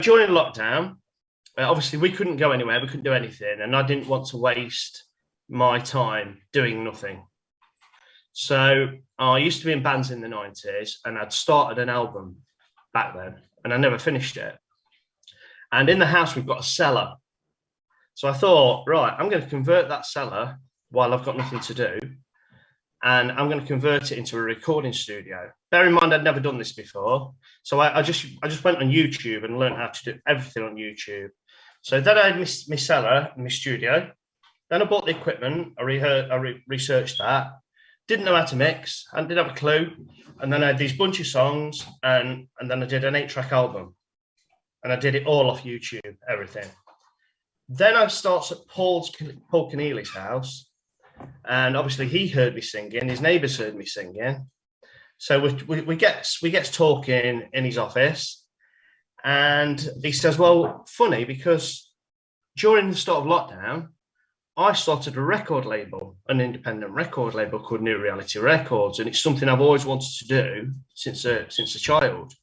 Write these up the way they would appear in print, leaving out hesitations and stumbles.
during lockdown, obviously we couldn't go anywhere, we couldn't do anything, and I didn't want to waste my time doing nothing. So I used to be in bands in the 90s, and I'd started an album back then, and I never finished it. And in the house, we've got a cellar. So I thought, right, I'm going to convert that cellar while I've got nothing to do, and I'm going to convert it into a recording studio. Bear in mind, I'd never done this before. So I just went on YouTube and learned how to do everything on YouTube. So then I had my cellar, my studio. Then I bought the equipment. I researched that. Didn't know how to mix. I didn't have a clue. And then I had these bunch of songs, and then I did an 8-track album. And I did it all off YouTube, everything. Then I started at Paul Keneally's house. And obviously he heard me singing. His neighbours heard me singing. So we get talking in his office. And he says, well, funny, because during the start of lockdown, I started a record label, an independent record label called New Reality Records. And it's something I've always wanted to do since a child.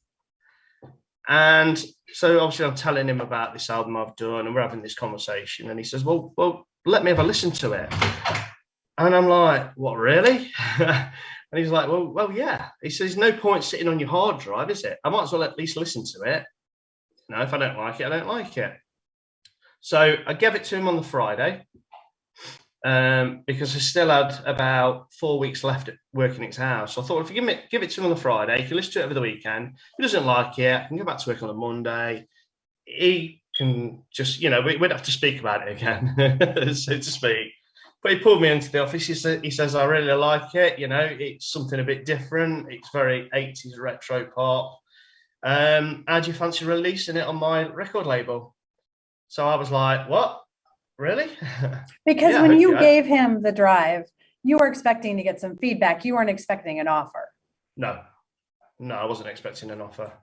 And so obviously I'm telling him about this album I've done, and we're having this conversation. And he says, well, let me have a listen to it. And I'm like, what, really? And he's like, well, yeah. He says, no point sitting on your hard drive, is it? I might as well at least listen to it. No, if I don't like it, I don't like it. So I gave it to him on the Friday, because I still had about 4 weeks left at working at his house. So I thought, if you give it to him on the Friday, he can listen to it over the weekend. If he doesn't like it, I can go back to work on a Monday. He can just, we'd have to speak about it again, so to speak. But he pulled me into the office. He says, I really like it. It's something a bit different. It's very 80s retro pop. How do you fancy releasing it on my record label? So I was like, what? Really? Because yeah, when you gave him the drive, you were expecting to get some feedback. You weren't expecting an offer. No, I wasn't expecting an offer.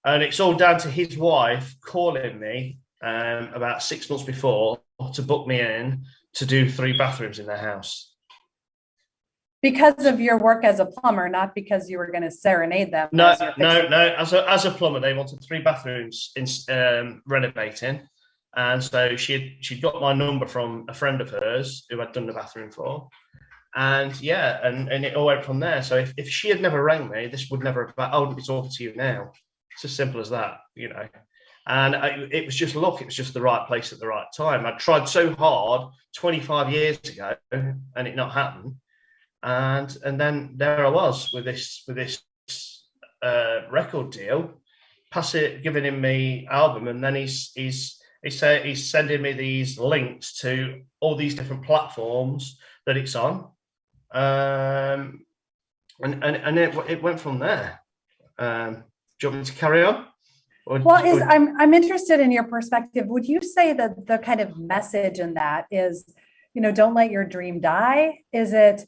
And it's all down to his wife calling me about 6 months before to book me in to do 3 bathrooms in their house. Because of your work as a plumber, not because you were going to serenade them. No. As a plumber, they wanted 3 bathrooms in renovating. And so she'd got my number from a friend of hers who I'd done the bathroom for. And yeah, and it all went from there. So if she had never rang me, this would never have, I wouldn't be talking to you now. It's as simple as that, And it was just luck. It was just the right place at the right time. I tried so hard 25 years ago and it not happened. And then there I was with this record deal, giving him my album. And then he's sending me these links to all these different platforms that it's on. And it went from there. Do you want me to carry on? I'm interested in your perspective. Would you say that the kind of message in that is, don't let your dream die? Is it,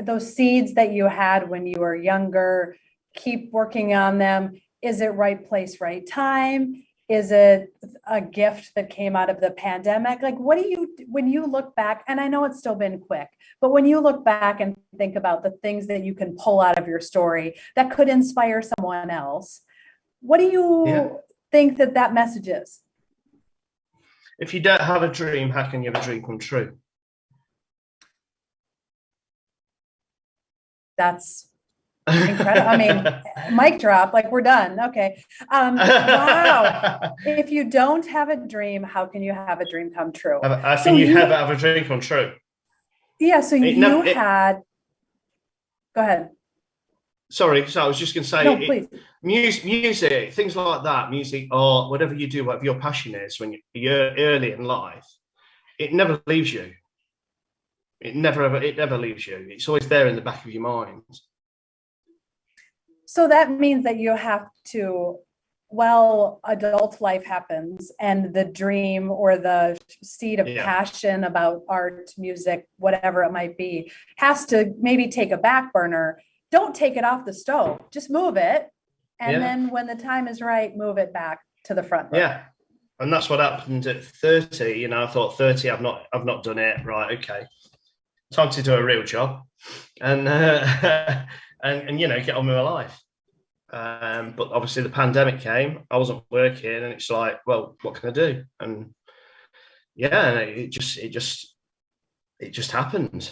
those seeds that you had when you were younger, keep working on them? Is it right place, right time? Is it a gift that came out of the pandemic? Like, what do you, when you look back, and I know it's still been quick, but when you look back and think about the things that you can pull out of your story that could inspire someone else, what do you think that message is? If you don't have a dream, how can you have a dream come true? That's incredible. I mean, mic drop, like we're done. Okay. Wow. If you don't have a dream, how can you have a dream come true? How can you have a dream come true? Yeah. So go ahead. Sorry, so I was just going to say, no, please. Music, things like that, music or whatever you do, whatever your passion is when you're early in life, it never leaves you. It never leaves you. It's always there in the back of your mind. So that means that you have to, adult life happens and the dream or the seed of passion about art, music, whatever it might be, has to maybe take a back burner. Don't take it off the stove, just move it. And then when the time is right, move it back to the front row. Yeah. And that's what happened at 30. I thought 30, I've not done it. Right. Okay. Time to do a real job and get on with my life. But obviously the pandemic came, I wasn't working, and it's like, well, what can I do? And yeah, it just happened.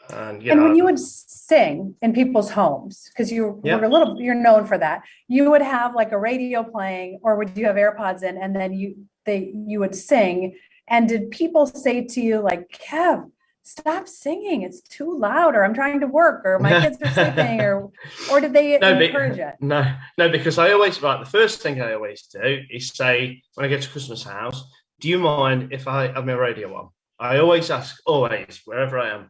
And And when you would sing in people's homes, because you're known for that, you would have like a radio playing, or would you have AirPods in, and then you would sing. And did people say to you like, Kev, stop singing, it's too loud, or I'm trying to work, or my kids are sleeping, or did they encourage it? No, because I always, like, the first thing I always do is say, when I go to Christmas house, do you mind if I have my radio on? I always ask, always, wherever I am.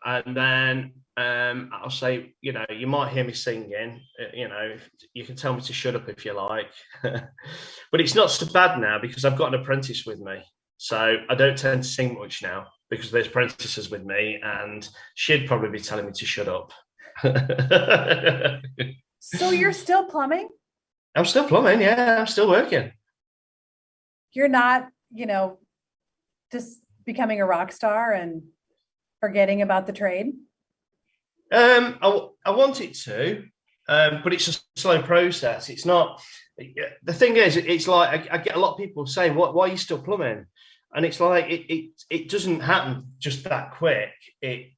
And then I'll say, you know, you might hear me singing, you know, you can tell me to shut up if you like. But it's not so bad now because I've got an apprentice with me. So I don't tend to sing much now because there's apprentices with me, and she'd probably be telling me to shut up. So you're still plumbing? I'm still plumbing, yeah, I'm still working. You're not, you know, just becoming a rock star and forgetting about the trade? I want it to, but it's a slow process. It's not. The thing is, it's like I get a lot of people say, "Why are you still plumbing?" And it's like it doesn't happen just that quick. It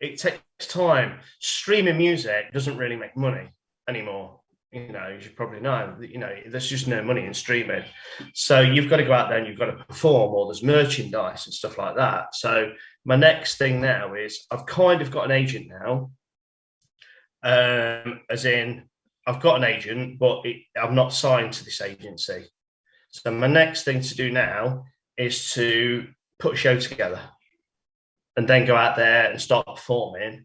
takes time. Streaming music doesn't really make money anymore. You know, you should probably know. You know, there's just no money in streaming. So you've got to go out there and you've got to perform, or there's merchandise and stuff like that. So my next thing now is I've kind of got an agent now. As in, I've got an agent, but I'm not signed to this agency. So my next thing to do now is to put a show together and then go out there and start performing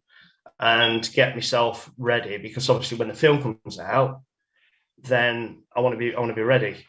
and get myself ready, because obviously when the film comes out, then I want to be ready.